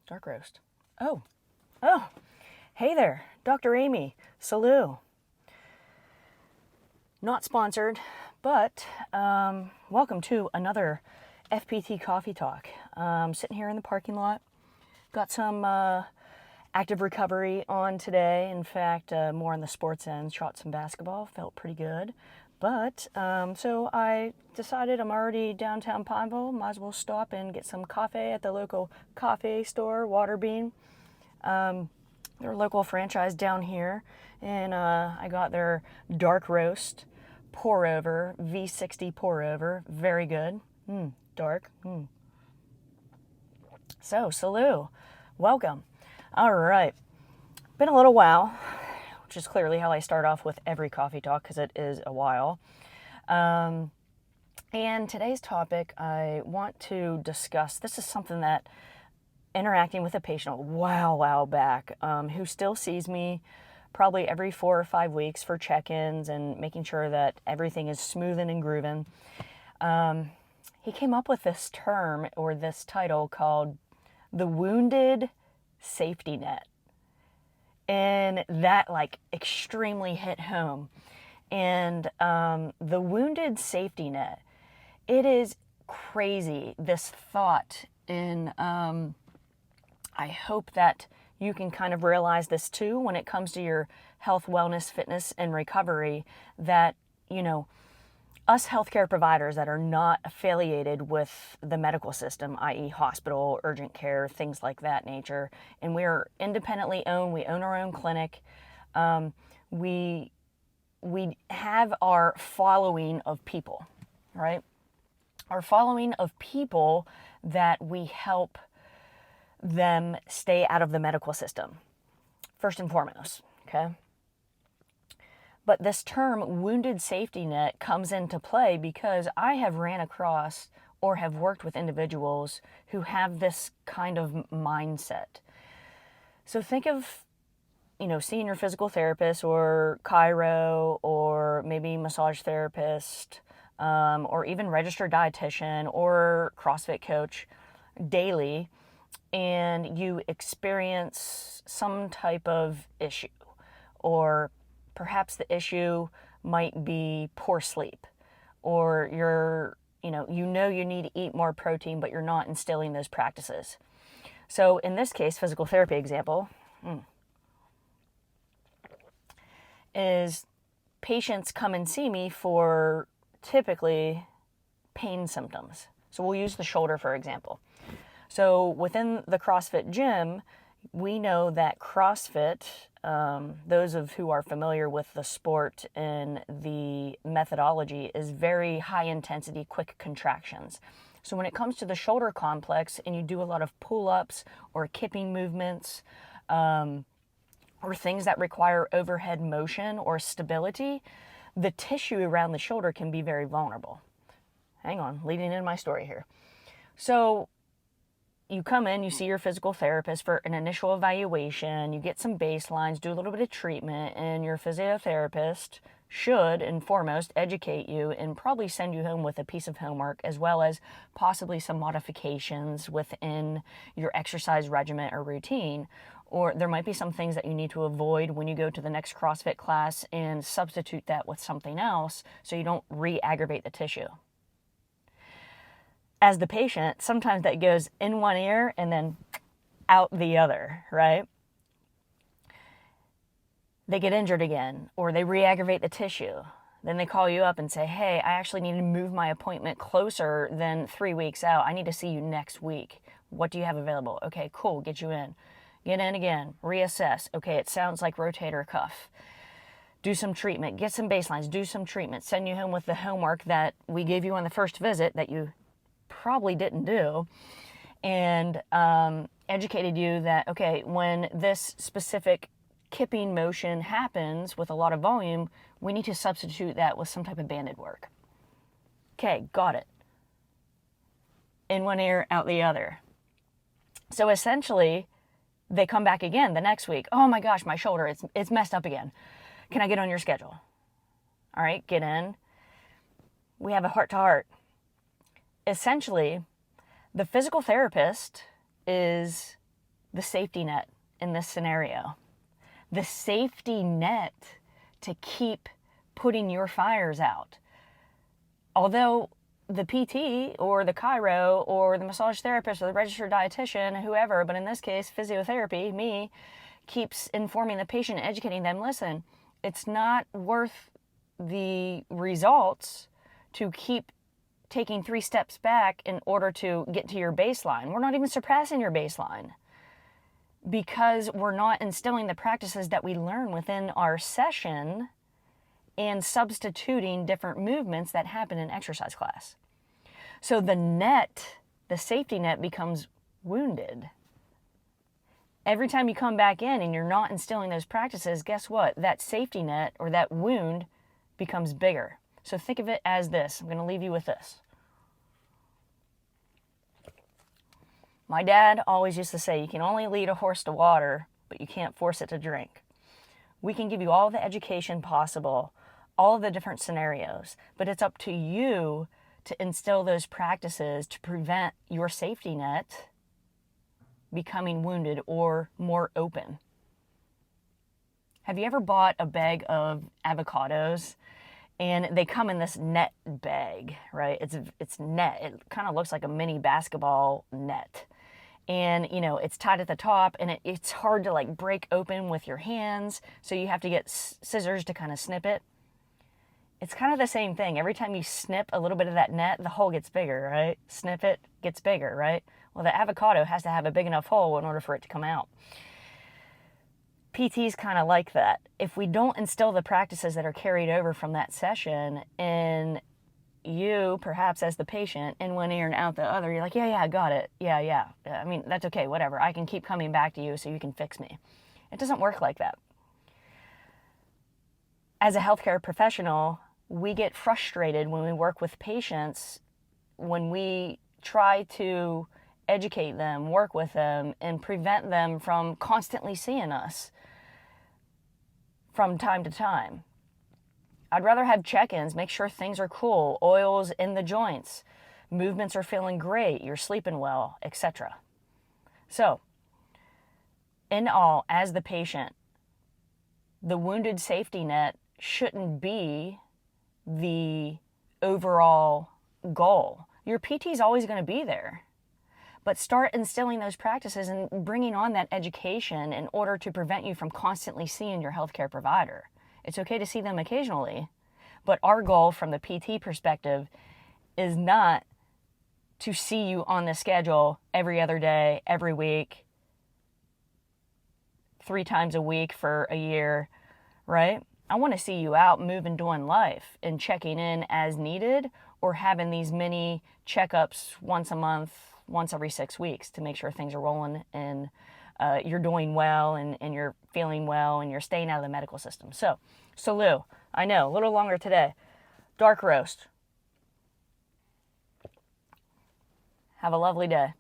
Dark roast. Oh, hey there, Dr. Amy Salou. Not sponsored, but welcome to another FPT Coffee Talk. Sitting here in the parking lot. Got some active recovery on today. In fact, more on the sports end. Shot some basketball. Felt pretty good. But, so I decided I'm already downtown Pineville. Might as well stop and get some coffee at the local coffee store, Water Bean. They're a local franchise down here. And I got their dark roast pour over, V60 pour over. Very good. Dark. So, Salou, welcome. All right. Been a little while, which is clearly how I start off with every coffee talk because it is a while. And today's topic I want to discuss, this is something that interacting with a patient a while back who still sees me probably every 4 or 5 weeks for check-ins and making sure that everything is smoothing and grooving. He came up with this term or this title called the wounded safety net. And that extremely hit home. And the wounded safety net, it is crazy, this thought. And I hope that you can kind of realize this too when it comes to your health, wellness, fitness, and recovery, that, us healthcare providers that are not affiliated with the medical system, i.e. hospital, urgent care, things like that nature, and we're independently owned, we own our own clinic, we have our following of people, right? Our following of people that we help them stay out of the medical system, first and foremost, okay? But this term, wounded safety net, comes into play because I have ran across or have worked with individuals who have this kind of mindset. So think of, seeing your physical therapist or chiro or maybe massage therapist or even registered dietitian or CrossFit coach daily, and you experience some type of issue, or perhaps the issue might be poor sleep, or you need to eat more protein, but you're not instilling those practices. So in this case, physical therapy example is patients come and see me for typically pain symptoms. So we'll use the shoulder, for example. So within the CrossFit gym, we know that CrossFit, those of who are familiar with the sport and the methodology, is very high intensity, quick contractions. So when it comes to the shoulder complex and you do a lot of pull-ups or kipping movements, or things that require overhead motion or stability, the tissue around the shoulder can be very vulnerable. Hang on, leading into my story here. So you come in, you see your physical therapist for an initial evaluation, you get some baselines, do a little bit of treatment, and your physiotherapist should, and foremost, educate you and probably send you home with a piece of homework, as well as possibly some modifications within your exercise regimen or routine. Or there might be some things that you need to avoid when you go to the next CrossFit class and substitute that with something else so you don't re-aggravate the tissue. As the patient, sometimes that goes in one ear and then out the other, right? They get injured again, or they re-aggravate the tissue. Then they call you up and say, hey, I actually need to move my appointment closer than 3 weeks out. I need to see you next week. What do you have available? Okay, cool, get you in. Get in again, reassess. Okay, it sounds like rotator cuff. Do some treatment, get some baselines, do some treatment, send you home with the homework that we gave you on the first visit that you probably didn't do, and educated you that, okay, when this specific kipping motion happens with a lot of volume, we need to substitute that with some type of banded work. Okay, got it. In one ear, out the other. So essentially, they come back again the next week. Oh my gosh, my shoulder, it's messed up again. Can I get on your schedule? All right, get in. We have a heart-to-heart. Essentially, the physical therapist is the safety net in this scenario. The safety net to keep putting your fires out. Although the PT or the chiro or the massage therapist or the registered dietitian, whoever, but in this case, physiotherapy, me, keeps informing the patient, educating them, listen, it's not worth the results to keep taking 3 steps back in order to get to your baseline. We're not even surpassing your baseline because we're not instilling the practices that we learn within our session and substituting different movements that happen in exercise class. So the net, the safety net, becomes wounded. Every time you come back in and you're not instilling those practices, guess what? That safety net or that wound becomes bigger. So think of it as this. I'm going to leave you with this. My dad always used to say, you can only lead a horse to water, but you can't force it to drink. We can give you all the education possible, all of the different scenarios, but it's up to you to instill those practices to prevent your safety net becoming wounded or more open. Have you ever bought a bag of avocados and they come in this net bag, right? It's net. It kind of looks like a mini basketball net. And, you know, it's tied at the top and it's hard to like break open with your hands. So you have to get scissors to kind of snip it. It's kind of the same thing. Every time you snip a little bit of that net, the hole gets bigger, right? Snip it, gets bigger, right? Well, the avocado has to have a big enough hole in order for it to come out. PT's kind of like that. If we don't instill the practices that are carried over from that session in you, perhaps as the patient, in one ear and out the other, you're like, yeah, I got it. Yeah. I mean, that's okay, whatever. I can keep coming back to you so you can fix me. It doesn't work like that. As a healthcare professional, we get frustrated when we work with patients, when we try to educate them, work with them, and prevent them from constantly seeing us from time to time. I'd rather have check-ins, make sure things are cool, oils in the joints, movements are feeling great, you're sleeping well, etc. So, in all, as the patient, the wounded safety net shouldn't be the overall goal. Your PT is always going to be there. But start instilling those practices and bringing on that education in order to prevent you from constantly seeing your healthcare provider. It's okay to see them occasionally, but our goal from the PT perspective is not to see you on the schedule every other day, every week, 3 times a week for a year, right? I want to see you out moving, doing life and checking in as needed or having these mini checkups once a month, once every 6 weeks to make sure things are rolling and you're doing well and you're feeling well and you're staying out of the medical system. So, Lou, I know, a little longer today. Dark roast. Have a lovely day.